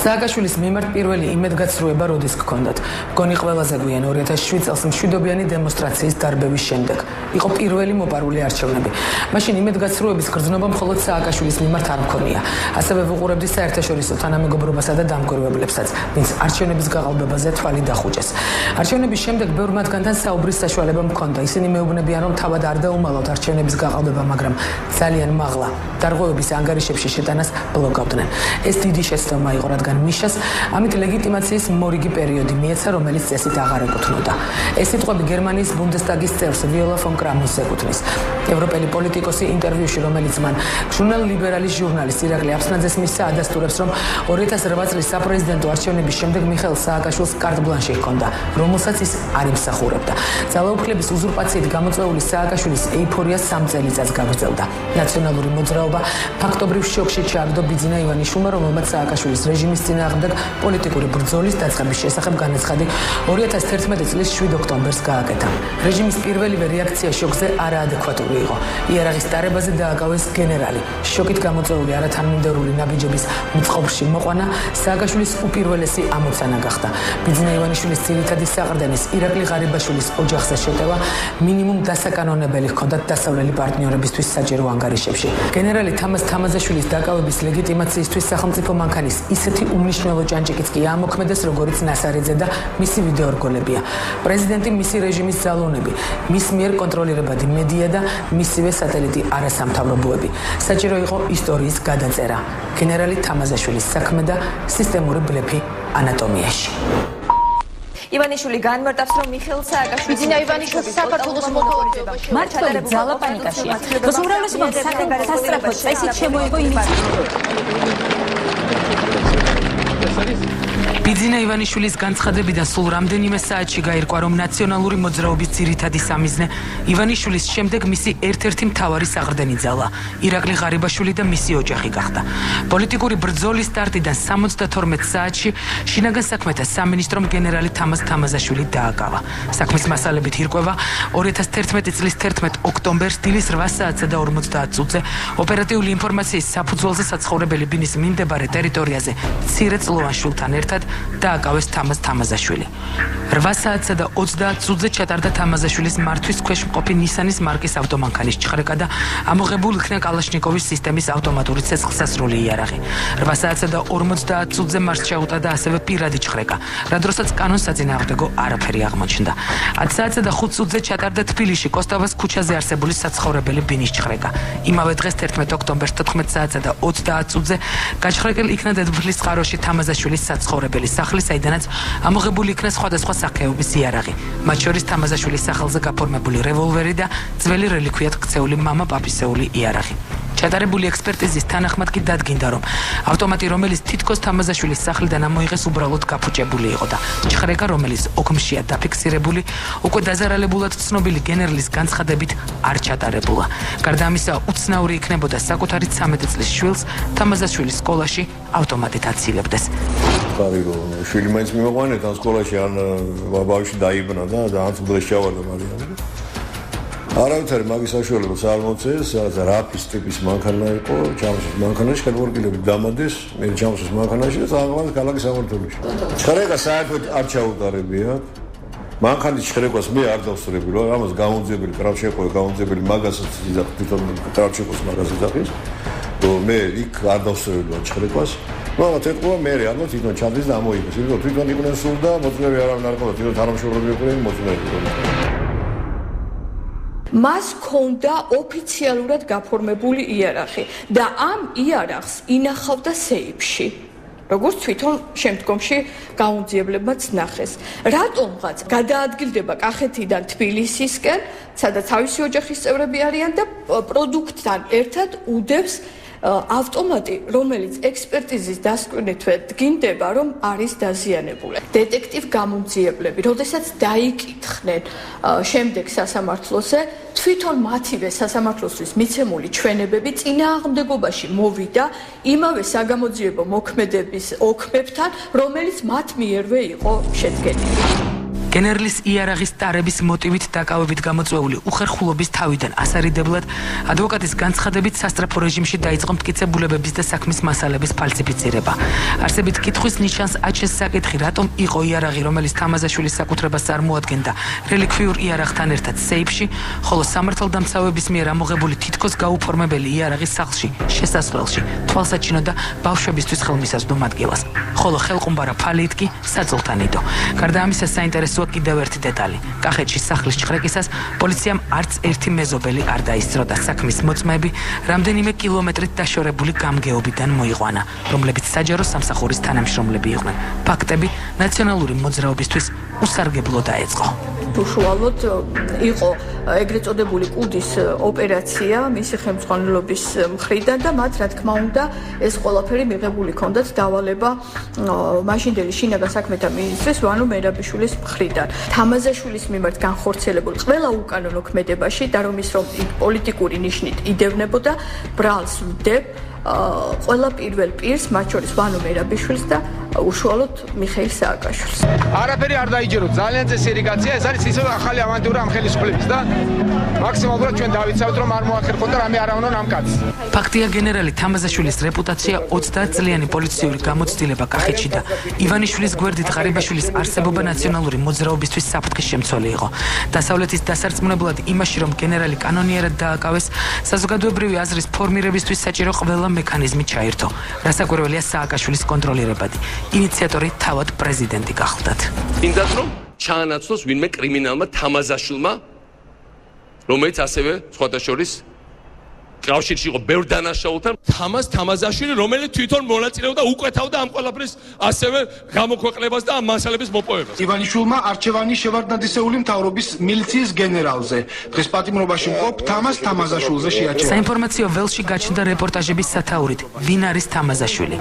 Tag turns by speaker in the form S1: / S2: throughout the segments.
S1: სააკაშვილის მიმართ პირველი იმედგაცრუება როდის გქონდათ? მგონი ყველაზე გვიან 2007 წელს მშვიდობიანი დემონსტრაციის დარბევის შემდეგ. იყო პირველი მოპარული არჩევნები. მაშინ იმედგაცრუების გრძნობა მხოლოდ სააკაშვილის მიმართ არ მქონია. ასევე ვუყურებდი საერთაშორისო თანამეგობრობასა და დამკვირვებლებსაც, ვინც არჩევნების გაყალბებაზე თვალი დახუჭეს. არჩევნების შემდეგ ბევრ მათგანთან საუბრის საშუალება მქონდა. ისინი მეუბნებიან, რომ თავად არ დაუმალავთ არჩევნების გაყალბება, მაგრამ ძალიან მაღლა დარღვევების ანგარიშებში შეტანას ბლოკავდნენ. ეს დიდი შეცდომა იყო, რადგან მიშას ამით ლეგიტიმაციის მორიგი პერიოდი მიეცა, რომელიც წესით აღარ ეკუთვნოდა. ეს სიტყვები გერმანიის ბუნდესტაგის წევრს ვიოლა ფონ კრამონს ეკუთვნის. ევროპელი პოლიტიკოსი ინტერვიუში, რომელიც მან ჟურნალ ლიბერალის ჟურნალისტ ირაკლი აფსნაძეს მისცა, ადასტურებს, რომ 2008 წლის საპრეზიდენტო არჩევნების შემდეგ მიხეილ სააკაშვილს კარტ ბლანში ჰქონდა, რომელსაც ის არ იმსახურებდა. ძალაუფლების უზურპაციით გამოწვეული სააკაშვილის ეიფორია 3 წელიწადს გაგრძელდა. ნაციონალური მოძრაობა ფაქტობრივ შოკში ჩააგდო ბიძინა ივანიშვილმა, რომელმაც სააკაშვილის რეჟიმის წინააღმდეგ პოლიტიკური ბრძოლის დაწყების შესახებ განაცხადი 2011 წლის 7 ოქტომბერს გააკეთა. რეჟიმის პირველივე რეაქცია შოკზე არაადეკვატური იყო. იარაღის დარებაზე დააკავეს გენერალი. შოკით გამოწვეული არათანმიმდევრული ნაბიჯების მწყობრში მოყვანა სააკაშვილის უპირველესი ამოცანა გახდა. ბიძინა ივანიშვილის ძირითადი საყრდენის ირაკლი ღარიბაშვილის ოჯახზე შეტევა მინიმუმ დასაკანონებელი ჰქონდათ დასავლელი პარტნიორებისთვის საჯერო ანგარიშებში. გენერალი თამაზ თამაზაშვილის დაკავების ლეგიტიმაციისთვის სახელმწიფო მანქანის ისეთი უმნიშვნელო ჭანჭიკიც კი ამოქმედეს, როგორიც ნასარეძე და მისი ვიდეორგოლებია. პრეზიდენტი, მისი რეჟიმის ძალოვნები, მის მიერ კონტროლირებადი მედია და მისივე სატელიტი არასამთავრობოები. საჭირო იყო ისტორიის გადაწერა. გენერალი თამაზაშვილის საქმე და სისტემური ბლეფი ანატომიაში.
S2: ივანიშვილი განმარტავს, რომ მიხეილ სააკაშვილის
S3: ბიძინა ივანიშვილის საქართველოს მოქალაქეობაში
S4: მართალი ძალა პანიკაშია. უზრუნველესობა სასწრაფო წესით შემოიღო
S1: ბიძინა ივანიშვილის განცხადებიდან სულ რამდენიმე საათში გაირკვა, რომ ნაციონალური მოძრაობის ძირითადი სამიზნე ივანიშვილის შემდეგ მისი ერთ-ერთი მთავარი საყრდენი ძალა ირაკლი ღარიბაშვილი და მისი ოჯახი გახდა. პოლიტიკური ბრძოლის სტარტიდან 72 საათში შინაგან საქმეთა სამინისტრომ გენერალი თამაზ თამაზაშვილი დააკავა. საქმის მასალებით ირკვევა 2011 წლის 11 ოქტომბერს დილის 8 საათსა და 50 წუთზე ოპერატიული ინფორმაციის საფუძველზე საცხოვრებელი ბინის მიმდებარე ტერიტორიაზე მცირე წლოვან შვილთან ერთად დააკავეს თამაზ თამაზაშვილი. 8 საათსა და 30 წუთზე ჩატარდა თამაზაშვილის მართვის ქვეშ მყოფი ნისანის მარკის ავტომანქანის ჭხრეკა და ამოღებულ იქნა კალაშნიკოვის სისტემის ავტომატური ცეცხლსასროლი იარაღი. 8 საათსა და 50 წუთზე მას შეუტა და ასევე პირადი ჭხრეკა, რა დროსაც კანონს საწინააღმდეგო არაფერი აღმოჩნდა. 10 საათსა და 5 წუთზე ჩატარდა თბილისში კოსტავას ქუჩაზე არსებული საცხოვრებელი ბინის ჭხრეკა. იმავე დღეს 11 ოქტომბერს 14 საათსა და 30 წუთზე გაჭხრეკილ იქნა დედოფლის წყაროში თამაზაშვილის საცხოვრებელი სახლი, საიდანაც ამოღებული იქნა სხვადასხვა სახეობის იარაღი, მათ შორის თამაზაშვილის სახელზე გაფორმებული რევოლვერი და ძველი რელიქვიად ქცეული მამა პაპისეული იარაღი. ჩატარებული ექსპერტიზის თანახმად კი დადგინდა, რომ ავტომატი, რომელიც თითქოს თამაზაშვილის სახლიდან ამოიღეს, უბრალოდ გაფუჭებული იყო და ჭხრეკა, რომელიც ოქმშია დაფიქსირებული, უკვე დაზარალებულად ცნობილი გენერლის განცხადებით არ ჩატარებულა. გარდა ამისა, უცნაური იქნებოდა საკუთარი 13 წლის შვილს თამაზაშვილის სკოლაში ავტომატით აცილებდეს.
S5: შვილი მაინც მიმოყვანეთ ამ სკოლაში, ან ბავშვი დაიბნა და ძალიან უძრეს ჩავარდა მარიამი. არავითარი მაგის საშუალებას არ მოწეს, რაფის ტიპის მანქანა იყო, ჩამოსის მანქანაში, ხელმორგილები დამადეს, მე ჩამოსის მანქანაში და წააყენეს ქალაქის სამმართველოში. ჭხრეკა საერთოდ არ ჩაუტარებია. მანქანის ჭხრეკვას მე არ დავსწრები, რომ ამას გაუნძებელი კრავშეყო, გაუნძებელი მაგასაც თვითონ კრავშეყოს მაგაზი დახის. მე იქ არ დავსწრებია ჭხრეკვას. მაგრამ ეთქვა მე ალბათ თვითონ ჩამდეს და ამოიღეს. იმიტომ თვითონ იყვნენ სულ და მოწმეები არავინ არ ყავდა, თვითონ თანამშრომლები იყვნენ მოწმეები.
S3: მას ჰქონდა ოფიციალურად გაფორმებული იარაღი და ამ იარაღს ინახავდა სეიფში. როგორც თვითონ შემდგომში გაუნძიებლებმაც ნახეს. რატომღაც გადაადგილდება კახეთიდან თბილისისკენ, სადაც თავისი ოჯახის წევრები არიან და პროდუქტთან ერთად უდევს ავტომატი, რომელიც ექსპერტიზის დასკვნითვე დგინდება, რომ არის დაზიანებული. დეტექტივ გამომძიებლები, როდესაც დაიკითხნენ შემდეგ სასამართლოზე, თვითონ მათივე სასამართლოსთვის მიცემული ჩვენებები წინააღმდეგობაში მოვიდა იმავე საგამოძიებო მოქმედების ოქმებთან, რომელიც მათ მიერვე იყო შედგენილი.
S1: გენერლის იარაღის ტარების მოტივით დაკავებით გამოწვეული უხერხულობის თავიდან ასარიდებლად ადვოკატის განცხადებით სასტრაფო რეჟიმში დაიწყო მტკიცებულებების და საქმის მასალების ფალსიფიცირება. არსებით კითხვის ნიშანს აჩენს საკითხი, რატომ იყო იარაღი, რომელიც თამაზაშვილის საკუთრებას წარმოადგენდა რელიქვიურ იარაღთან ერთად სეიფში, ხოლო სამართალდამცავების მიერ ამოღებული თითქოს გაუფორმებელი იარაღის სახლში, შესასვლელში, თვალსაჩინო და ბავშვებისთვის ხელმისაწვდომ ადგილას. ხოლო ხელყუმბარა ფალით კი საწოლთან იდო. გარდა ამისა, საინტერესოა კიდევ ერთი დეტალი. კახეთში სახლის ჩხრეკისას პოლიციამ არც ერთი მეზობელი არ დაისწრო და საქმის მოწმეები რამდენიმე კილომეტრით დაშორებული გამგეობიდან მოიყვანა, რომლებიც საჯარო სამსახურის თანამშრომლები იყვნენ. ფაქტები ნაციონალური მოძრაობისთვის უსარგებლო დაეწყო.
S3: უშუალოდ იყო ეგრეთ წოდებული კუდის ოპერაცია მისი ხელმძღვანელობის მხრიდან და მათ რა თქმა უნდა ეს ყველაფერი მიღებული ჰქონდათ დავალება მაშინდელი შინაგან საქმეთა მინისტრის ვანო მერაბიშვილის მხრიდან. თამაზაშვილის მიმართ განხორციელებული ყველა უკანონო ქმედებაში და რომ ის რომ პოლიტიკური ნიშნით იდევნებოდა ბრალს ვდებ ყველა პირველ პირს, მათ შორის ვანო მერაბიშვილს და უშუალოდ მიხეილ სააკაშვილს.
S6: არაფერი არ დაიჯეროთ, ძალიან წესიერი კაცია, ეს არის ისევ ახალი ავანტიურა ამ ხელისუფლების და მაქსიმალურად ჩვენ დავიცავთ რომ არ მოახერხოთ და რამე არ ავნონ ამ კაცს.
S1: ფაქტია, გენერალი თამაზაშვილის რეპუტაცია 30 წლიანი პოლიციური გამოცდილება კახეთში და ივანიშვილის გვერდით ღარიბაშვილის არსებობა ნაციონალური მოძრაობისთვის საფრთხის შემცველი იყო. დასავლეთის დასარწმუნებლად იმაში, რომ გენერალი კანონიერად დააკავეს, საზოგადოებრივი აზრის ფორმირებისთვის საჭირო ყველა მექანიზმი ჩაერთო. რასაკვირველია, სააკაშვილის კონტროლირებადი ინიციატორი თავად პრეზიდენტი გახლდათ.
S7: ინდათ რომ ჩაანაცვლოს ვინმე კრიმინალმა თამაზაშვილმა, რომელიც ასევე სხვათა შორის კავშირში იყო ბევრ დანაშაულთან, თამაზაშვილი, რომელიც თვითონ მონაწილეობდა უკვეთავდა ამ ყველაფრის ასევე გამოქვეყნებას და ამ მასალების მოპოვებას.
S6: ივანიშვილმა არჩევანი შევარდნადისეული მთავრობის მილიციის გენერალზე, დღეს პატიმრობაში მყოფ თამაზაშვილზე შეაჩერა.
S1: საინფორმაციო ველში გაჩნდა რეპორტაჟების სათაურით, ვინ არის თამაზაშვილი.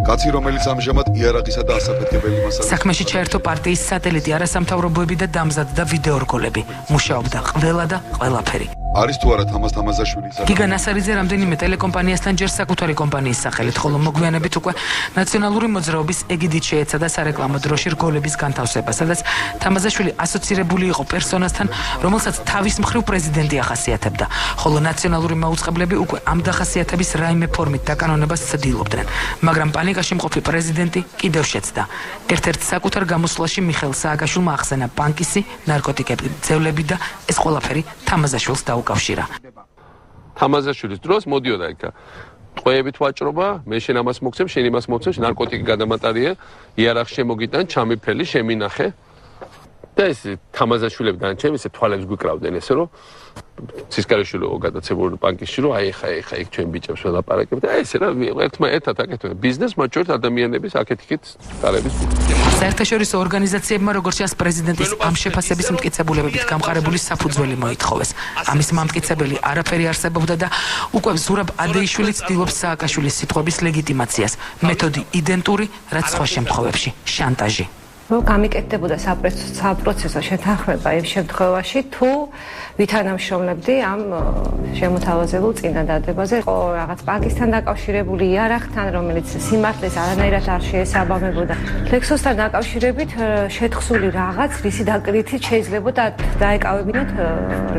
S8: კაცი, რომელიც ამჟამად იარაღისა და ასაფეთქებელი მასალების
S1: საქმეში ჩაერთო პარტიის სატელიტი, არასამთავრობოები და დამზადდა ვიდეორგოლები. მუშაობდა ყველა და ყველაფერი.
S8: არის თუ არა თამაზაშვილი?
S1: გიგა ნასარიძე რამდენიმე ტელეკომპანიასთან ჯერ საკუთარი კომპანიის სახელით, ხოლო მოგვიანებით უკვე ნაციონალური მოძრაობის ეგიდით შეეცადა სარეკლამო დროში რგოლების განთავსება, სადაც თამაზაშვილი ასოცირებული იყო პერსონასთან, რომელსაც თავის მხრივ პრეზიდენტი ახასიათებდა, ხოლო ნაციონალური მაუწყებლები უკვე ამ დახასიათების რაიმე ფორმით დაკანონებას ცდილობდნენ, მაგრამ პანიკაში მყოფი პრეზიდენტი კიდევ შეცდა. ერთ-ერთ საკუთარ გამოსვლაში მიხეილ სააკაშვილმა ახსენა ბანკისი, ნარკოტიკები, ძევლები და ეს ყველაფერი თამაზაშვილს დაუკავშირა.
S7: თამაზაშვილის დროს მოდიოდა იქა ტყვეებით ვაჭრობა, მე შენ ამას მოგცემ, შენ იმას მოგცემ, ნარკოტიკი გადამატარია, იარაღ შემოგიტან, ჩამიფრელი, შემინახე. და ეს თამაზაშვილებიდან ჩემ ისე თვალებს გვიკრავდნენ ესე რომ ცისკარიშვილო გადაცებული ბანკში რომ აი ხა იქ ჩვენ ბიჭებს ველაპარაკებთ და ესე რა ერთმანეთთან აკეთებენ ბიზნეს მათ შორის ადამიანების აქეთ-იქით დარების
S1: საერთაშორისო ორგანიზაციებმა როგორც ჩანს პრეზიდენტის ამ შეფასების მტკიცებულებებით გამყარებული საფუძველი მოითხოვეს. ამის მამტკიცებელი არაფერი არსებობდა და უკვე ზურაბ ადეიშვილი ცდილობს სააკაშვილის სიტყვების ლეგიტიმაციას. მეთოდი იდენტური, რაც სხვა შემთხვევებში შანტაჟი.
S9: გამიკეთდებოდა საპროცესო შეთანხმება იმ შემთხვევაში, თუ ვითანამშრომლებდი ამ შემოთავაზებულ წინადადებაზე, იყო რაღაც ბანკისთან დაკავშირებული იარაღთან, რომელიც სიმართლეს არანაირად არ შეესაბამებოდა. ლექსოსთან დაკავშირებით შეთხსული რაღაც, რისი დაკრითით შეიძლებოდა დაეკავებინათ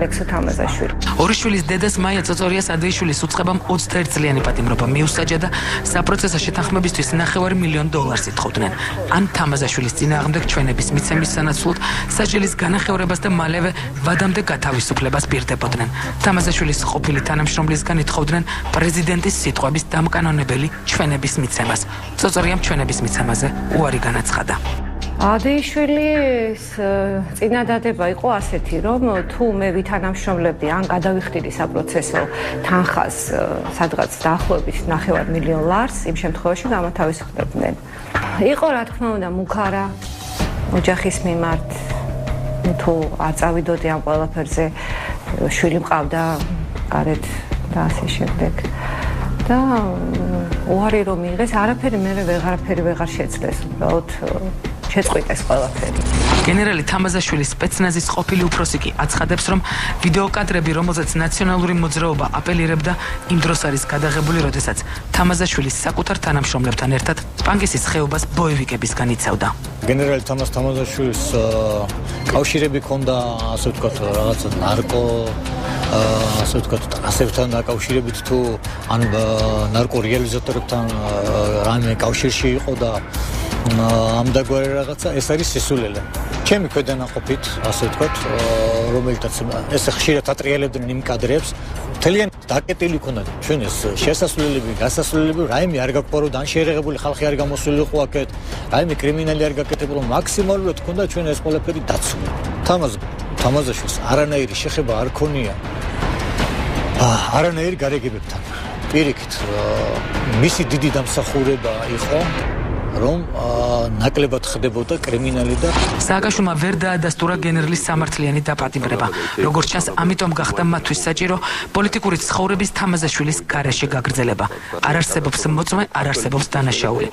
S9: ლექსო თამაზაშვილი.
S1: ორი შვილის დედას მაია წოწორიას ადეიშვილის უწყებამ 21 წლიანი პატიმრობა მიუსაჯა და საპროცესო შეთანხმებისთვის $9,000,000 ითხოვდნენ. ან თამაზაშვილის წინააღმდეგ ჩვენების მიცემის სანაცვლოდ საჯელის განახევრებას და მალევე ვადამდე გათავისუფლებას პირდებოდნენ. თამაზაშვილის ყოფილი თანამშრომლისგან ითხოვდნენ პრეზიდენტის სიტყვების დამკანონებელი ჩვენების მიცემას. წოწორიამ ჩვენების მიცემაზე უარი განაცხადა.
S9: ადეიშვილის წინადადება იყო ასეთი, რომ თუ მე ვითანამშრომლებდი ან გადავიხდიდი საპროცესო თანხას სადღაც დაახლოებით $9,000,000, იმ შემთხვევაში გამოთავისუფლებდნენ. იყო რა თქმა უნდა მუქარა ოჯახის მიმართ, თუ არ წავიდოდი ამ ყველაფერზე, შვილი მყავდა გარეთ და ასე შემდეგ. და უარი რომ მიიღეს, არაფერი მე ვეღარ შეძლეს, უბრალოდ შეწყვიტეს ყველაფერი.
S1: გენერალი თამაზაშვილის სპეცნაზის ყოფილი უფროსი კი აცხადებს, რომ ვიდეოკადრები, რომელზეც ნაციონალური მოძრაობა აპელირებდა, იმ დროს არის გადაღებული, როდესაც თამაზაშვილის საკუთარ თანამშრომლებთან ერთად პანკისის ხეობას ბოევიკებისგან იცავდა.
S10: გენერალი თამაზაშვილის კავშირები ჰქონდა, ასე ვთქვათ, რაღაცა ნარკო, ასე ვთქვათ, ტრასებთან დაკავშირებით თუ ან ნარკო რეალიზატორებთან რამე კავშირში იყო და ამდაგვარი რაღაცა, ეს არის სისულელე. ჩემი ქვედანაყოფით, ასე ვთქვათ, რომელთაც ეს ხშირად ატრიალებდნენ იმ კადრებს, მთლიან დაკეტილი ქონდა ჩვენ ეს შესასვლელები, გასასვლელები, რაიმე არ გაგვყვა, რომ დანშერეღებული ხალხი არ გამოსულიყო აქეთ, რაიმე კრიმინალი არ გაკეთებულა, მაქსიმალურად ქონდა ჩვენ ეს ყველაფერი დაცული. თამაზაშვილს არანაირი შეხება არ ქონია არანაირი გარეგებებთან. პირიქით, მისი დიდი დამსახურება იყო, რომ ნაკლებად ხდებოდა კრიმინალი და
S1: სააკაშვილმა ვერ დაადასტურა გენერლის სამართლიანი დაპატიმრება. როგორც ჩანს, ამიტომ გახდა მათთვის საჭირო პოლიტიკური ცხოვრების თამაზაშვილის გარეშე გაგრძელება. არ არსებობს მოწმე, არ არსებობს დანაშაული.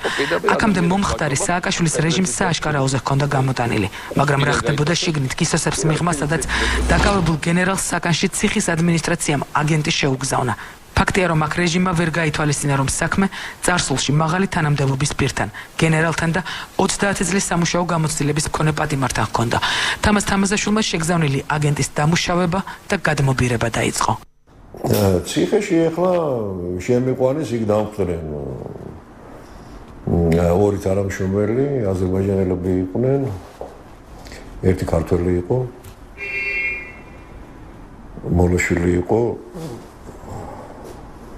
S1: აქამდე მომხდარი სააკაშვილის რეჟიმს სააშკარაოზე ჰქონდა გამოტანილი, მაგრამ რა ხდებოდა შიგნით კისოსებს მიღმა, სადაც დაკავებულ გენერალს საკანში ციხის ადმინისტრაციამ აგენტი შეუგზავნა. ფაქტია, რომ აქ რეჟიმმა ვერ გაითვალისწინა, რომ საქმე წარსულში მაღალი თანამდებობის პირთან, გენერალთან და 30 წლის სამუშაო გამოცდილების მქონე პატიმართან ჰქონდა. თამაზაშვილმა შეგზავნილი აგენტის დამუშავება და გადმობირება დაიწყო.
S5: ციხეში ახლა შემიყვანეს, იქ დამხვდნენ ორი თანამშრომელი, აზერბაიჯანელები იყვნენ, ერთი ქართველი იყო, მოლოშვილი იყო,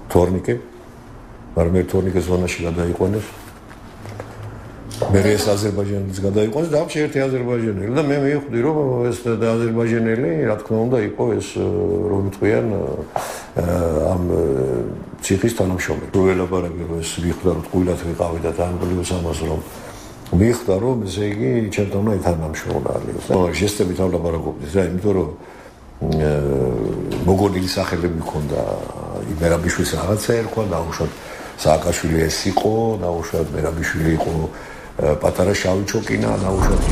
S5: თორნიკე, მაგრამ ერთ თორნიკეს ზონაში გადაიყვანეს. მე ეს აზერბაიჯანის გადაიყვანეს და ამ ერთი აზერბაიჯანელი და მე მივხვდი, რომ ეს აზერბაიჯანელი, რა თქმა უნდა, იყო ეს რომ თქვიან ამ ციხის თანამშრომელი. რო ელაპარაკე, რომ ეს მიხდა, რომ ტყუილად ვიყავი და თანამდებობს ამას, რომ მიხდა, რომ ესე იგი ჩემთან უნდა ეთანამშრომლალი. ჟესტებით არ ლაპარაკობდეს რა, იმიტომ რომ მოგონილი სახელები მქონდა, მერაბიშვილის რაღაცა ერქვა, დაუშვათ სააკაშვილი ეს იყო, დაუშვათ მერაბიშვილი იყო, პატარა შავი ჩოკინა, დაუშვათ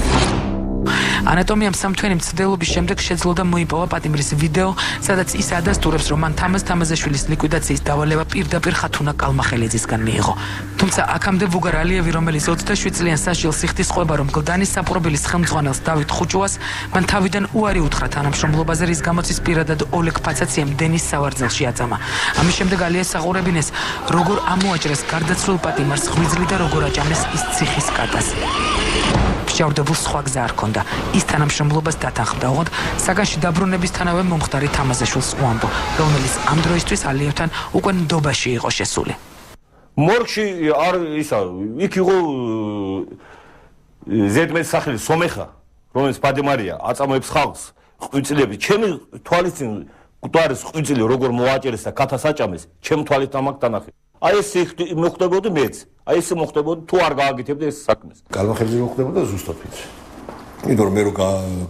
S1: ანატომიამ სამთვენი მცდელობის შემდეგ შეძლო და მოიპოვა პატიმრის ვიდეო, სადაც ის ადასტურებს, რომ მან თამაზაშვილის ლიკვიდაციის დავალება პირდაპირ ხათუნა კალმახელიძისგან მიიღო. თუმცა აქამდე ვუგარ ალიევი, რომელიც 27 წლიან საშილს იხდის ყვება, რომ გლდანის საპყრობილის ხელმძღვანელს დავით ხუჭუას მან თავიდან უარი უთხრა თანამშრომლობაზე, რის გამოც ის პირადად ოლეგ ფაცაციამ დენის სავარძელში აწამა. ამის შემდეგ ალიევს საყურებინეს, როგორ ამოაჭრეს გარდაცვლილ პატიმარს ღვიძლი და როგორ აჭამეს ის ციხის კატას. შეურდებულ სხვა გზა არ ჰქონდა. ის თანამშრომლობას დათანხმდა, ოღონდ საგანში დაბრუნებისთანავე მომხდარი თამაზაშვილს უამბო, რომელიც ამ დროისთვის ალიევთან უკვე ნდობაში იყო შესული.
S11: მორგში არ ისა, იქ იყო ზედმეტ სახელი სომეხა, რომელიც პატიმარია, აწამოებს ხალხს, ღვიძლები, ჩემი თვალის წინ გვდარის ღვიძლი როგორ მოაჭერეს და კათას აჭამეს, ჩემ თვალით ამაკ დანახე. აი ეს მოხდებოდა მეც. აი ეს მოხდებოდა თუ არ გააგეთებდა ეს საქმეს.
S5: კალმახელიძე მოხდებოდა ზუსტად ვიცი. იმიტომ რომ მე რო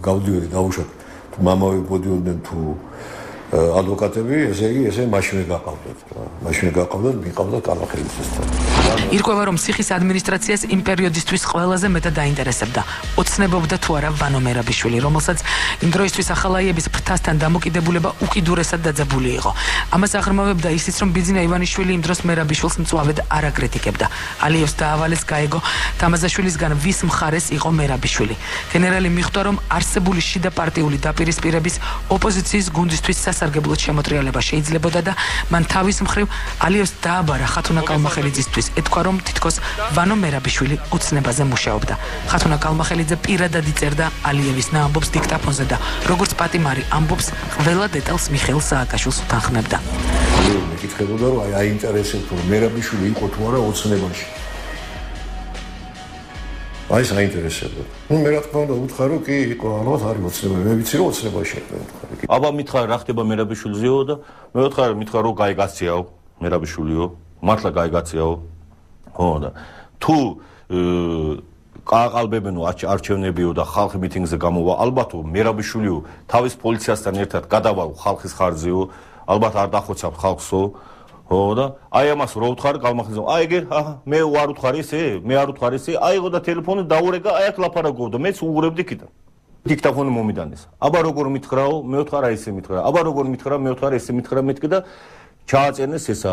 S5: გავდივედი დაუშვათ თუ მამავე მოდიოდნენ თუ ადვოკატები, ესე იგი ესე მაშინე გაყავდათ რა. მაშინე გაყავდათ, მიყავდათ კალმახელიძესთან.
S1: ირკვევა, რომ ციხის ადმინისტრაციას იმ პერიოდისთვის ყველაზე მეტად დაინტერესებდა. ოცნებობდა თუ არა ვანო მერაბიშვილი, რომელსაც იმ დროისთვის ახალაიების ფრთასთან დამოკიდებულება უკიდურესად დაძაბული იყო. ამას აღრმავებდა ისიც, რომ ბიძინა ივანიშვილი იმ დროს მერაბიშვილს მწვავედ არ აკრიტიკებდა. ალიევს დაავალეს გაეგო თამაზაშვილისგან ვის მხარეს იყო მერაბიშვილი. გენერალი მიხვდა, რომ არსებული შიდა პარტიული დაპირისპირების ოპოზიციის გუნდისთვის სასარგებლოდ შემოტრიალება შეიძლებოდა და მან თავის მხრივ ალიევს დააბარა ხათუნა კალმახელიძისთვის. ეთქვა, რომ თითქოს ვანო მერაბიშვილი ოცნებაზე მუშაობდა. ხათუნა კალმახელიძე პირადად იწერდა ალიევის ნაამბობს დიქტაფონზე და როგორც პატიმარი ამბობს, ყველა დეტალს მიხეილ სააკაშვილს უთანხმებდა.
S5: ალიევი მეკითხებოდა, რომ აინტერესებდა, რომ მერაბიშვილი იყო თუ არა ოცნებაში. აი საინტერესებდა. მე რა თქმა უნდა უთხარ, რომ კი იყო, ალბათ არის ოცნება. მე ვიცი, რომ ოცნებაში იყო.
S11: აბა მითხარ, რა ხდება მერაბიშვილზეო და მე ვთხარ, მითხარ, რომ გაიგაციაო მერაბიშვილიო, მართლა გაიგაციაო. ხო და თუ გააყალბებენო არჩევნებიო და ხალხი მიტინგზე გამოვა, ალბათ მერაბიშვილიო თავის პოლიციასთან ერთად გადავალ ხალხის ხარჯზეო, ალბათ არ დახოცავ ხალხსო. ხო და აი ამას რო ვთხარ კალმახელიძემ, აი ეგ მე არ ვთხარ ესე, მე არ ვთხარ ესე, აიღო და ტელეფონი დაურეკა, აი აქ ლაპარაკობდა, მეც უღურებდი იქიდან. დიქტაფონი მომიდანეს. აბა როგორ მითხრაო, მე ვთქარ აი ესე მითხრა. აბა როგორ მითხრა, მე ვთქარ ესე მითხრა მეთქი და ჩააწერნეს ესა.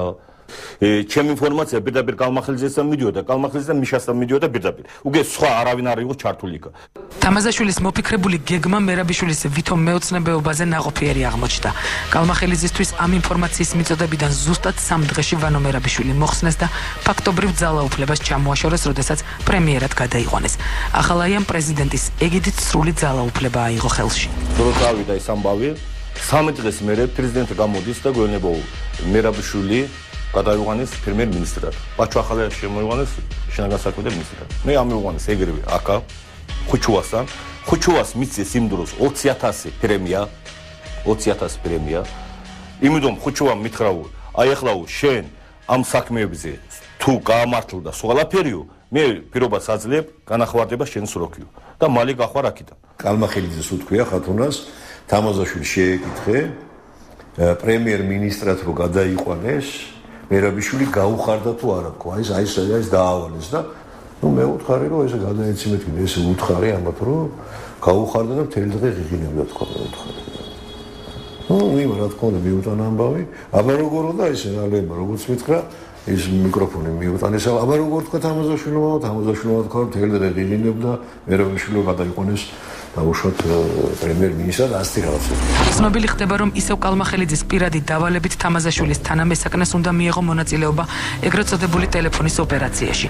S11: ჩემი ინფორმაცია პირდაპირ კალმახელიძესთან მიდიოდა, კალმახელიძესთან მიშასთან მიდიოდა პირდაპირ. უკვე სხვა არავინ არ იყო ჩართული იქ.
S1: თამაზაშვილის მოფიქრებული გეგმა მერაბიშვილის ვითომ მეოცნებეობაზე ნაყოფიერი აღმოჩნდა. კალმახელიძისთვის ამ ინფორმაციის მიწოდებიდან ზუსტად 3 დღეში ვანო მერაბიშვილი მოხსნეს და ფაქტობრივ ძალაუფლებას ჩამოაშორეს, როდესაც პრემიერად გადაიყვანეს. ახალ აიამ პრეზიდენტის ეგიდით სრული ძალაუფლება აიღო ხელში.
S11: რო წავიდა ეს ამბავი, 3 დღეს მერე პრეზიდენტი გამოდის და გვეუბნება მერაბიშვილი გადაიყვანეს პრემიერ-მინისტრად. ბაჩო ახალია შემოიყვანეს შინაგან საქმეთა მინისტრად. მე ამიყვანეს ეგრევე აკა ხუჩუასთან. ხუჩუას მიწეს იმ დროს 20,000 პრემია, 20,000 პრემია. იმედომ ხუჩუამ მითხრაო, აი ახლა შენ ამ საქმეებზე თუ გაამართლდა ყველაფერიო, მე პირობას აძლევ განახვარდება შენს როქიო და მალე გახვარ აქედან.
S5: კალმახელიძეს უთქვია ხათუნას, თამაზაშვილი შეეკითხე პრემიერ-მინისტრად რო გადაიყვანეს, მერაბიშვილი გაუხარდა თუ არა, აი ეს დაავალეს და ნუ მე უთხარი რომ ესე გადაეცემეთ კიდე ესე უთხარი ამათ რომ გაუხარდა და მთელი დღე ღიღინებდა თქო მე უთხარი. ნუ იმა რა თქმა უნდა მიუტანა ამბავი, აბა როგორ უნდა ესე ალება როგორც მითხრა ის მიკროფონი მიუტანეს, აბა როგორ თქვა თამაზაშვილმა თქვა მთელი დღე ღიღინებდა, მერაბიშვილი გადაიყვანეს დაუშვათ პრემიერ-მინისტრად ასეთი რაღაცა.
S1: ცნობილი ხდება რომ ისევ კალმახელიძის პირადი დავალებით თამაზაშვილის თანამესაკნეს უნდა მიეღო მონაწილეობა ეგრეთ წოდებული ტელეფონის ოპერაციაში.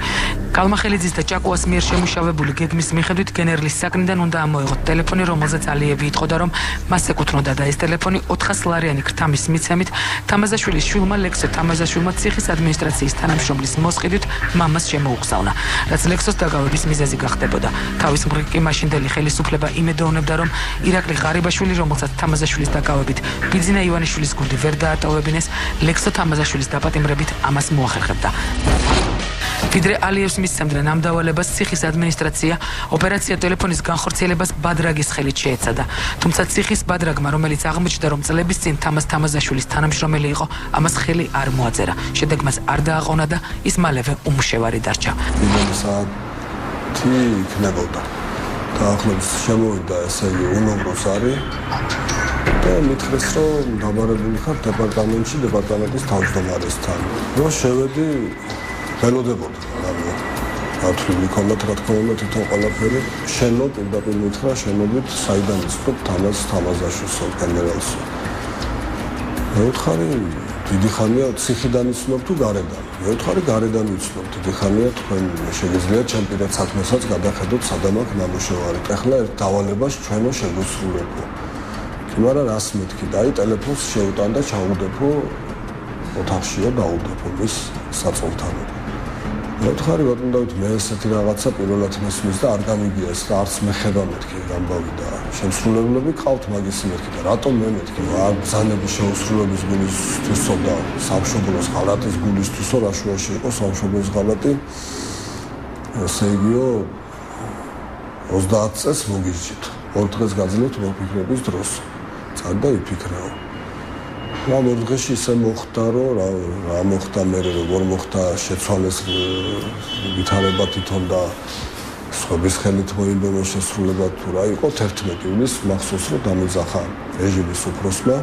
S1: კალმახელიძის და ჭაკუას მიერ შემუშავებული გეგმის მიხედვით გენერლის საკნიდან უნდა ამოეღოთ ტელეფონი, რომელზეც ალიევი იტყოდა რომ მას ეკუთვნოდა და ეს ტელეფონი 400 ლარიანი ქრთამის მიცემით თამაზაშვილის შვილმა ლექსო თამაზაშვილმა ციხის ადმინისტრაციის თანამშრომლის მოსყიდვით მამას შემოუგზავნა, რაც ლექსოს დაგავების მიზეზი გახდებოდა. თავის მხრივ კი მაშინდელი ხელისუფლება იმედოვნებდა რომ ირაკლი ღარიბაშვილი, რომელსაც თამაზაშვილის დაკავებით ბიძინა ივანიშვილის გუნდი ვერ დაატოვებინეს, ლექსო თამაზაშვილის დაპატიმრებით ამას მოახერხებდა. ვიდრე ალიევს მისცემდნენ ამ დავალებას, ციხის ადმინისტრაცია ოპერაცია ტელეფონის განხორციელებას ბადრაგის ხელით შეეცადა. თუმცა ციხის ბადრაგმა, რომელიც აღმოჩნდა რომ წლების წინ თამაზაშვილის თანამშრომელი იყო, ამას ხელი არ მოაწერა. შედეგ მას არ დააყოვნა და ის მალევე უმშევარი დარჩა.
S12: საათი იქნებოდა. დაახლოებით შემოვიდა ესე იგი უნოვროს არის და მითხრეს რომ დაბარებული ხარ დეპარტამენტში დეპარტამენტის თავმჯდომარესთან. რომ შევედი ველოდებოდი რამე მქონდა რა თქმა უნდა თვითონ ყველაფერი შენო პირდაპირ მითხრა შენობით საიდან ისწრებ თამაზაშვილს გენერალს. მე ვთხარი დიდი ხანია ციხიდან იცნობ თუ გარედან. მე ვთხარი გარედან იცნობ, დიდი ხანია თქვენ შეგიძლიათ ჩემ პირად საქმესაც გადახედოთ სადამ აქ ნამუშევარი. ეხლა ერთ დავალებას ჩვენო შეგვისრულებო. მაგრამ რას მეთქი და აი ტელეფონს შეუტან და ჩაუდეფო ოთახშია დაუდეფო მის საწოლთან. მე ვთხარი ბატონ დავით მე ესეთი რაღაცა პირველად მესმის და არ გამიგია ეს და არც მე ხედა მეთქი ამბავი და შემსრულებლები ყავთ მაგის მეთქი და რატომ მე მეთქი არ ბრძანების შეუსრულების გულისთვისო და სამშობლოს ღალატის გულისთვისო რა შუაში იყო სამშობლოს ღალატი ესე იგიო 30 წელს მოგიჭით 2 დღეს გაძლევთ მოფიქრების დროს წარ და იფიქრეო რა მორდღეში ისე მოხდა რომ რა მოხდა მე როგორ მოხდა შეცვალეს ვითარება თვითონ და სხვების ხელით მოინდომა შესრულება თუ რა იყო 11 ივლისს მახსოვს რომ დამეძახა რეჟიმის უფროსმა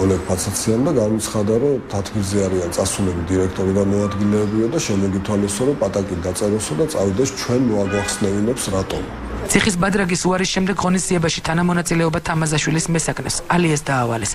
S12: ოლეგ პაცაციანმა და გამოცხადა რომ თათბირზე არიან წასულები დირექტორი და მოადგილეებიო და შემოგითვალისო რომ პატაკი დაწეროსო და წავიდეს ჩვენ მოაგვახსნევინებს რატომ
S1: ციხის ბადრაგის უარის შემდეგ ღონისძიებაში თანამონაწილეობა თამაზაშვილის მესაკნეს ალიეს დაავალეს.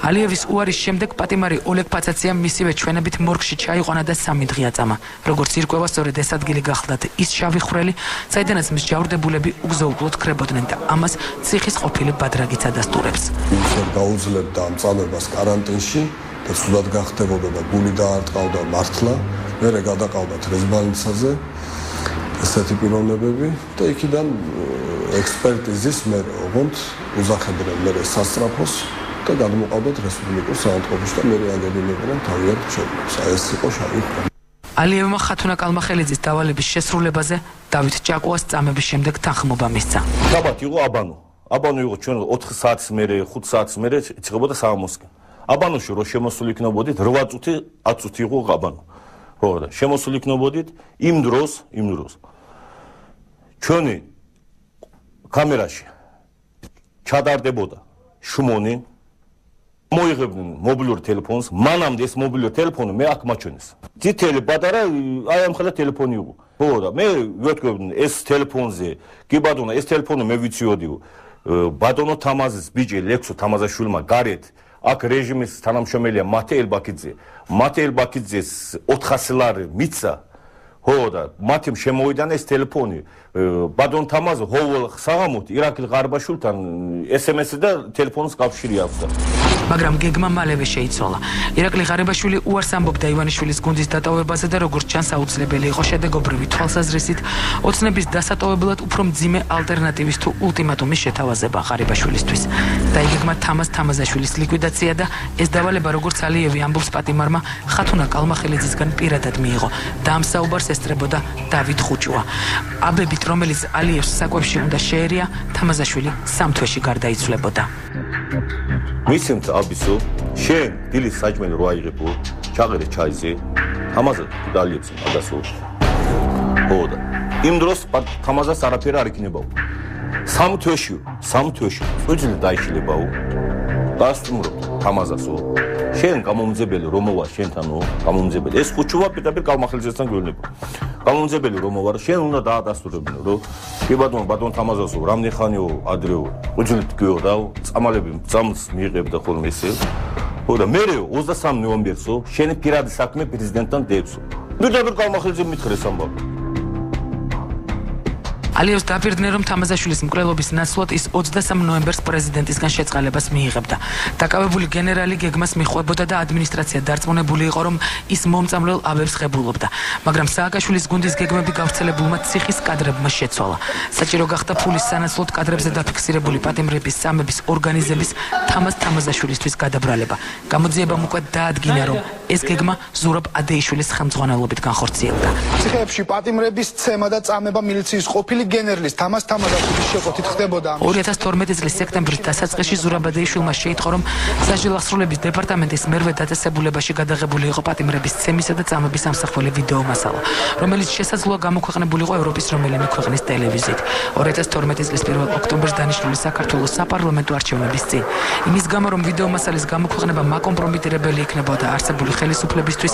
S1: ალიევის უარის შემდეგ პატიმარი ოლეგ პაცაციამ მისივე ჩვენებით მორგში ჩაიყვანა და 3 დღე აწამა. როგორც ირკვევა, სწორედ ეს ადგილი გახლდათ ის შავი ხვრელი, საიდანაც მის ჯავრდებულები უგზო-უკვლოდ ქრებოდნენ და ამას ციხის ყოფილი ბადრაგიც ადასტურებს.
S12: ისე გაუძლებდა ამ წამებას კარანტინში და ცუდად გახდებოდა და გული დაარტყავდა მართლა, მერე გადაყავდათ რეზბალნიცაზე. ესეთი პიროვნებები და იქიდან ექსპერტიზის მე ოღონდ უზახებდნენ მე სასწრაფოს და გადმოყავდათ რესპუბლიკურ საავადმყოფოში და მე აგებინებდნენ თავიანთ მშობლებს. აი ეს იყო შავი ხვრელი.
S1: ალიევმა ხათუნა კალმახელიძის დავალების შესრულებაზე დავით ჭაკუას წამების შემდეგ თანხმობა მისცა.
S11: შაბათი იყო აბანო. აბანო იყო ჩვენ 4 საათის მერე, 5 საათის მერე იწებოდა საღამოსკენ. აბანოში რო შემოსული იქნებოდით 8 წუთი 10 წუთი იყო აბანო. ხო და შემოსული იქნებოდით იმ დროს ჩვენი კამერაში ჩადარდებოდა შუმონი მოიღებდნენ მობილურ ტელეფონს, მანამდე ეს მობილური ტელეფონი მე აქ მაჩვენეს. წითელი პატარა აი ამ ხელა ტელეფონი იყო. ხო და მე ვეთქვი ეს ტელეფონზე კი ბატონო ეს ტელეფონი მე ვიციოდიო. ბატონო თამაზის ბიჭი ლექსო თამაზაშვილმა გარეთ აქ რეჟიმის თანამშრომელია მათე ელბაკიძე. მათე ელბაკიძეს 400 ლარი მიცა. ხო და მათემ შემოვიდან ეს ტელეფონი ბატონ თამაზ ჰოვლ საღამოთი ირაკლი ღარბაშვილთან SMS-ი და ტელეფონის კავშირი აქვს.
S1: მაგრამ გეგმა მალევე შეიცვალა. ირაკლი ღარიბაშვილი უარს ამბობდა ივანიშვილის გუნდის დატოვებაზე და როგორც ჩანს აუცილებელი იყო შედეგობრივი თვალსაზრისით ოცნების დასატოვებლად უფრო მძიმე ალტერნატივის თუ ულტიმატუმის შეთავაზება ღარიბაშვილისთვის. დაიგეგმა თამაზ თამაზაშვილის ლიკვიდაცია და ეს დავალება როგორც ალიევი ამბობს პატიმარმა ხათუნა კალმახელიძისგან პირადად მიიღო და ამ საუბარს ესწრებოდა დავით ხუჭუა. აბებით რომელიც ალიევს საკვებში უნდა შეერია თამაზაშვილი სამთვეში გარდაიცვლებოდა.
S11: მისცემთ აბისო, შენ დილის საჭმელი რო აიღებო, ჩაღერე ჩაიზე, თამაზა დალიებს მაგასო. ხო და იმ დროს თამაზას არაფერი არ იქნებაო. სამთვეში, წვიძილი დაიშლებაო. დასტუმრო თამაზასო. შენ გამომძებელი რომ მოვა შენთანო, გამომძებელი. ეს ხუჭუა პირდაპირ კალმახელიძესთან გვეუბნება. გამომძებელი რომ მოვა, შენ უნდა დაადასტურებინო, რომ კი ბატონ თამაზასო, რამდენი ხანიო ადრეო, უძილით გიოდაო, წამალები წამს მიიღებდა ხოლმე ესე. ხო და მერეო 23 ნოემბერსო, შენი პირადი საქმე პრეზიდენტთან დევსო. პირდაპირ კალმახელიძე მითხრეს ამბავი.
S1: ალიევს დაპირდნენ რომ თამაზაშვილის მკვლელობის ნაცვლად ის 23 ნოემბერს პრეზიდენტისგან შეწყალებას მიიღებდა. დაკავებული გენერალი გეგმას მიხვებოდა და ადმინისტრაცია დარწმუნებული იყო რომ ის მომწამლელ აბებს ღებულობდა. მაგრამ სააკაშვილის გუნდის გეგმები გავრცელებულმა ციხის კადრებმა შეცვალა. საჭირო გახდა ფულის სანაცვლოდ კადრებზე დაფიქსირებული პატიმრების სამების ორგანიზების თამაზაშვილისთვის გადაბრალება. გამოძიებამ უკვე დაადგინა რომ ეს გეგმა ზურაბ ადეიშვილის ხელმძღვანელობით განხორციელდა.
S6: ციხეებში პატიმრების ცემა და წამება მილიციის ყოფილი გენერლის თამაზ თამაზაშვილის შეკვეთით ხდებოდა.
S1: 2012 წლის სექტემბრის დასაწყისში ზურაბ ადეიშვილმა შეიტყო რომ საჯილახსრულების დეპარტამენტის მერვე დაწესებულებაში გადაღებული იყო პატიმრების ცემისა და წამების ამსახველი ვიდეო მასალა, რომელიც შესაძლოა გამოქვეყნებულიყო ევროპის რომელიმე ქვეყნის ტელევიზიით. 2012 წლის 1 ოქტომბერს დანიშნული საქართველოს საპარლამენტო არჩევნების წინ. იმის გამო რომ ვიდეო მასალის გამოქვეყნება მაკომპრომიტირებელი იქნებოდა არსებული ხელისუფლებისთვის,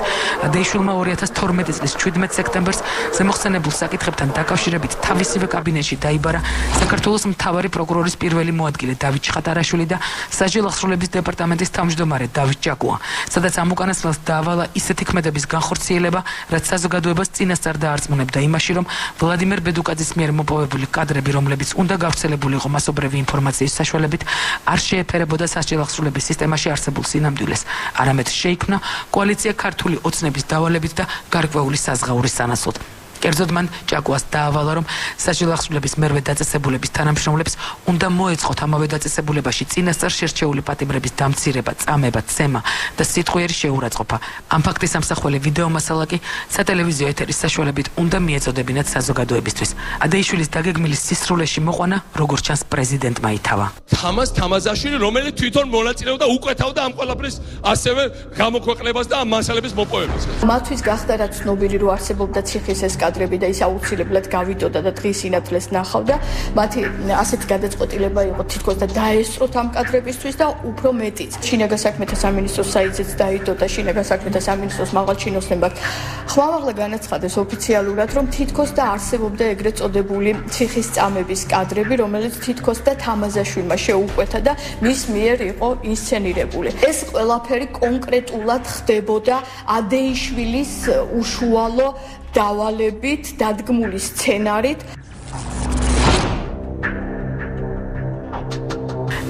S1: ადეიშვილმა 2012 წლის 17 სექტემბერს ზემოხსენებულ საკითხებთან დაკავშირებით თავისივე კაბინეტში დაიბარა საქართველოს მთავარი პროკურორის პირველი მოადგილე დავით ჩხატარაშვილი და საჯილახსრულების დეპარტამენტის თავმჯდომარე დავით ჭაკუა, სადაც ამ უკანასკნელს დაავალა ისეთი ქმედების განხორციელება, რაც საზოგადოებას წინასწარ დაარწმუნებდა იმაში, რომ ვლადიმერ ბედუკაძის მიერ მოპოვებული კადრები, რომლებიც უნდა გავრცელებულიყო მასობრივი ინფორმაციის საშუალებით, არ შეეფერებოდა საჯილახსრულების სისტემაში არსებულ სინამდვილეს, არამედ შეიქმნა კოალიცია ქართული ოცნების დავალებით და გარკვეული საზღაურის სანაცვლოდ. კერძოდ მან ჭაკუას დაავალა რომ საჯილახსრულების მერვე დაწესებულების თანამშრომლებს უნდა მოეწყოთ ამავე დაწესებულებაში წინასწარ შერჩეული პატიმრების დამცირება, წამება, ცემა და სიტყვიერი შეურაცხყოფა. ამ ფაქტის ამსახველი ვიდეო მასალა კი სატელევიზიო ეთერის საშუალებით უნდა მიეწოდებინათ საზოგადოებისთვის. ადეიშვილის დაგეგმილი სისრულეში მოყვანა როგორც ჩანს პრეზიდენტმა ითავა.
S7: თამაზ თამაზაშვილი რომელიც თვითონ მონაწილეობდა უკვეთავდა ამ ყველაფრის ასევე გამოქვეყნებას და ამ მასალების მოპოვებას.
S3: მათთვის გახდა რაც ცნობილი რომ არსებობდა ციხის ეს კადრები და ის აუცილებლად გავიტოდა და დღის სინათლეს ნახავდა. მათი ასეთი გადაწყვეტილება იყო თითქოს და დაესწროთ ამ კადრებისთვის და უფრო მეტიც. შინაგან საქმეთა სამინისტროს საიტზეც დაიდოდა შინაგან საქმეთა სამინისტროს მაღალ ჩინოსნებად. ხმამაღლა განაცხადეს ოფიციალურად რომ თითქოს და არსებობდა ეგრეთ წოდებული ციხის წამების კადრები, რომელიც თითქოს და თამაზაშვილმა შეუკვეთა და მის მიერ იყო ინსცენირებული. ეს ყველაფერი კონკრეტულად ხდებოდა ადეიშვილის უშუალო დავალებით, დადგმული სცენარით.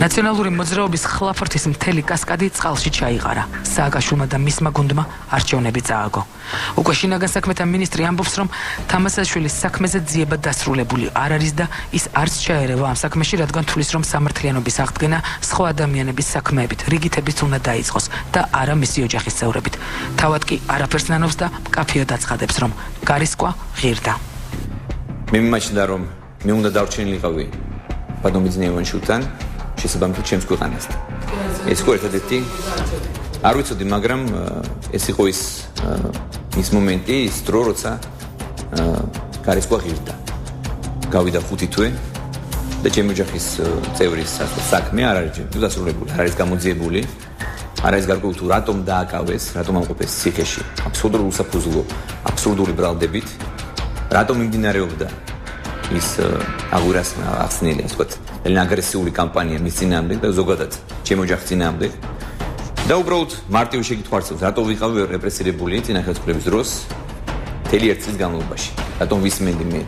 S1: ნაციონალური მოძრაობის ხლაფორთის მთელი კასკადი წყალში ჩაიყარა. სააკაშვილმა და მისმა გუნდმა არჩევნები წააგო. უკვე შინაგან საქმეთა მინისტრი ამბობს, რომ თამაზაშვილის საქმეზე ძიება დასრულებული არ არის და ის არც ჩაერევა ამ საქმეში, რადგან თulis რომ სამართლიანობის აღდგენა სხვა ადამიანების საქმეებით, რიგითებით უნდა დაიწყოს და არა მისი ოჯახის წევრებით. თავად კი არაფერს ნანობს და მკაფიოდ აცხადებს, რომ გარისკვა ღირდა.
S13: მე მიმაჩნდა, რომ მე უნდა დავრჩენილიყავი ბატონბიძინა ივანიშვილთან შესაბამისად ჩემს ქვეყანასთან. ეს იყო ერთადერთი არ ვიცოდი, მაგრამ ეს იყო ის მომენტი, ის დრო, როცა გარისკვა ღირდა. გავიდა 5 თვე და ჩემი ოჯახის წევრის საქმე არ არის დასრულებული, არ არის გამოძიებული. არ არის გარკვეული თუ რატომ დააკავეს, რატომ ამყოფეს ციხეში, აბსოლუტური უსაფუძვლო, აბსურდული ბრალდებით, რატომ მიმდინარეობდა ის აღურას ახსნილი, ასე ვთქვათ, აგრესიული კამპანია მის წინააღმდეგ და ზოგადად ჩემი ოჯახის წინააღმდეგ. და უბრალოდ მარტივი შეკითხვა არსებობს, რატომ ვიყავი რეპრესირებული წინახელისუფლების დროს მთელი ერთი წლის განმავლობაში, რატომ ვისმენდი მე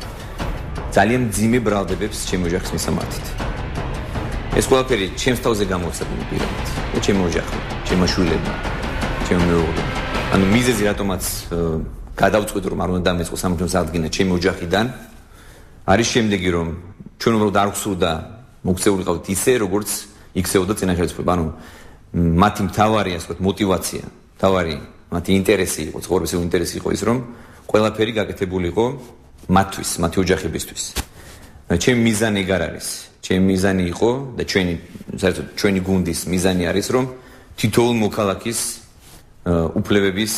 S13: ძალიან მძიმე ბრალდებებს ჩემი ოჯახის მისამართით. ეს ყველაფერი ჩემს თავზე გამოვცადული პირადად და ჩემი ოჯახი, ჩემი შვილები, ჩემი მეუღლე. ანუ მიზეზი რატომაც გადავწყვიტე რომ არ უნდა დამეწყო სამართლის აღდგენა ჩემი ოჯახიდან არის შემდეგი რომ ჩვენ უბრალოდ არ გვსურდა მოქცეული ყავით ისე როგორც იქცეოდა წინაშელისფრება. ანუ მათი მთავარი ასე ვთქვათ мотиваცია, მთავარი მათი ინტერესი იყო, ცხოვრებისეული ინტერესი იყო ის რომ ყველაფერი გაკეთებული იყო მათთვის, მათი ოჯახებისთვის. ჩემი მიზანი ეგ არ არის. ჩემი მიზანი იყო და ჩვენი გუნდის მიზანი არის რომ თითოეულ მოქალაქის უფლებების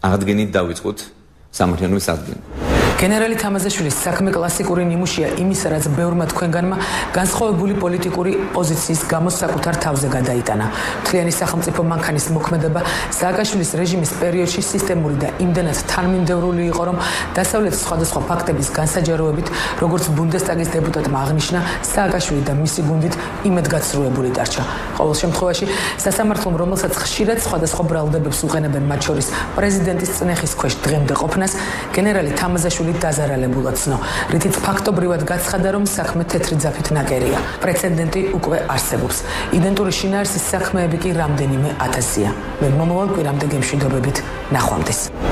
S13: აღდგენით დავიწყოთ სამართლიანობის აღდგენა.
S1: გენერალი თამაზაშვილის საქმე კლასიკური ნიმუშია იმისა, რაც ბევრმა თქვენგანმა განსხვავებული პოლიტიკური პოზიციის გამო საკუთარ თავზე გადაიტანა. მთლიანი სახელმწიფო მანქანის მოქმედება სააკაშვილის რეჟიმის პერიოდში სისტემური და იმდენად თანმიმდევრული იყო, რომ დასავლეთის სხვადასხვა ფაქტების განსაჯაროებით, როგორც ბუნდესტაგის დეპუტატმა აღნიშნა, სააკაშვილი და მისი გუნდით იმედგაცრუებული დარჩა. ყოველ შემთხვევაში, სასამართლომ, რომელსაც ხშირად სხვადასხვა ბრალდებებს უყენებენ, მათ შორის პრეზიდენტის წნეხის ქვეშ დღემდე ყოფნას, გენერალი თამაზაშვილი დაზარალებულად ცნო, რითიც ფაქტობრივად გაცხადა, რომ საქმე თეთრი ძაფით ნაკერია. პრეცედენტი უკვე არსებობს. იდენტური შინაარსის საქმეები კი რამდენიმე ათასია. მე მომავალ კვირამდე გემშვიდობებით, ნახვამდის.